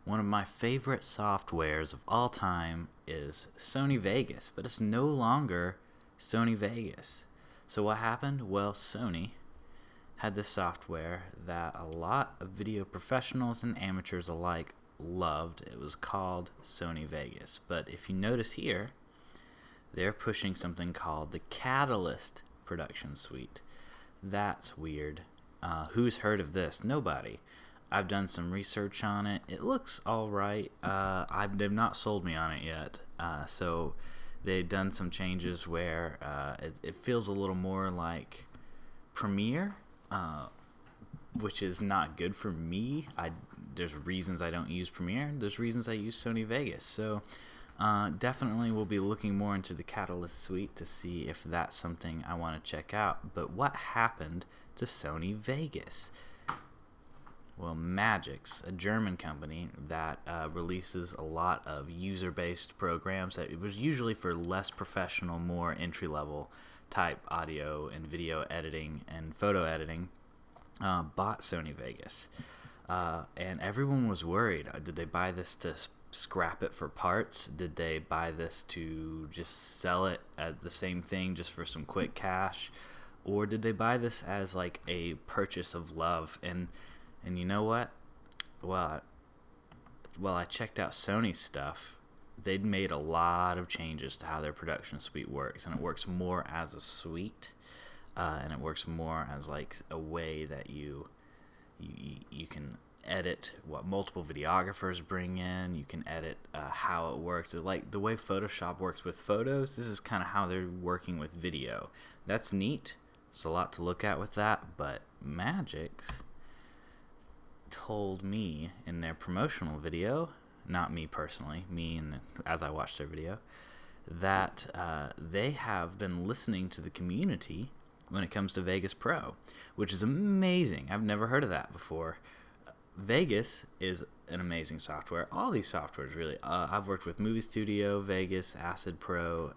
One of my favorite softwares of all time is Sony Vegas, but it's no longer Sony Vegas. So what happened? Well, Sony had this software that a lot of video professionals and amateurs alike loved. It was called Sony Vegas. But if you notice here, they're pushing something called the Catalyst production suite. That's weird. Who's heard of this? Nobody. I've done some research on it. It looks alright. They've not sold me on it yet. So they've done some changes where it feels a little more like Premiere, which is not good for me. There's reasons I don't use Premiere. There's reasons I use Sony Vegas. So definitely we'll be looking more into the Catalyst suite to see if that's something I want to check out. But what happened to Sony Vegas? Well, Magix, a German company that releases a lot of user-based programs that it was usually for less professional, more entry-level type audio and video editing and photo editing, bought Sony Vegas. And everyone was worried. Did they buy this to scrap it for parts? Did they buy this to just sell it at the same thing just for some quick cash? Or did they buy this as like a purchase of love? And you know what? Well, I checked out Sony's stuff. They'd made a lot of changes to how their production suite works, and it works more as a suite, and it works more as like a way that you can edit what multiple videographers bring in. You can edit how it works. It's like the way Photoshop works with photos. This is kind of how they're working with video. That's neat. It's a lot to look at with that, but Magix told me in their promotional video, not me personally, as I watched their video, that they have been listening to the community when it comes to Vegas Pro, which is amazing. I've never heard of that before. Vegas is an amazing software. All these softwares, really. I've worked with Movie Studio, Vegas, Acid Pro,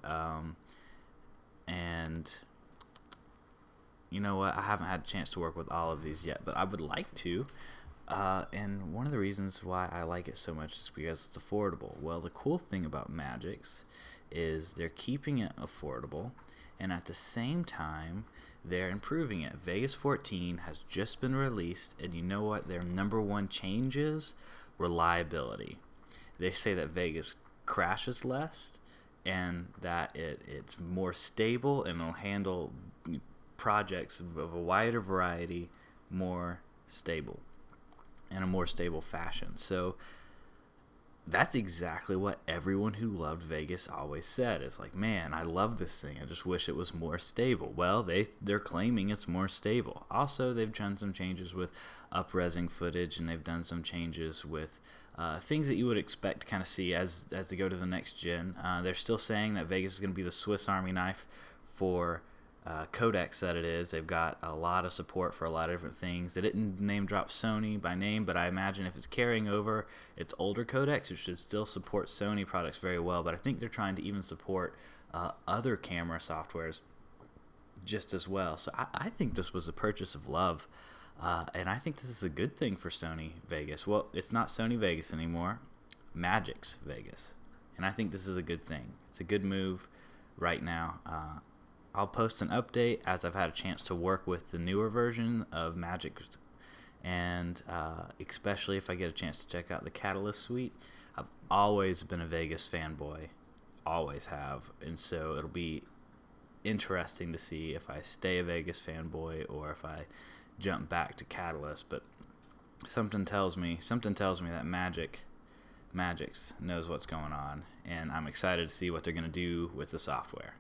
and you know what? I haven't had a chance to work with all of these yet, but I would like to. And one of the reasons why I like it so much is because it's affordable. Well, the cool thing about Magix is they're keeping it affordable, and at the same time, they're improving it. Vegas 14 has just been released, and you know what their number one change is? Reliability. They say that Vegas crashes less, and that it's more stable, and it'll handle projects of a wider variety more stable. In a more stable fashion. So that's exactly what everyone who loved Vegas always said. It's like, man, I love this thing. I just wish it was more stable. Well, they're claiming it's more stable. Also, they've done some changes with up-resing footage, and they've done some changes with things that you would expect to kind of see as they go to the next gen. They're still saying that Vegas is going to be the Swiss Army knife for codecs that it is. They've got a lot of support for a lot of different things. They didn't name drop Sony by name, but I imagine if it's carrying over its older codecs, it should still support Sony products very well. But I think they're trying to even support other camera softwares just as well. So I think this was a purchase of love, and I think this is a good thing for Sony Vegas. Well, it's not Sony Vegas anymore, Magix Vegas, and I think this is a good thing. It's a good move right now. I'll post an update as I've had a chance to work with the newer version of Magix, and especially if I get a chance to check out the Catalyst suite. I've always been a Vegas fanboy, always have, and so it'll be interesting to see if I stay a Vegas fanboy or if I jump back to Catalyst. But something tells me that Magix knows what's going on, and I'm excited to see what they're going to do with the software.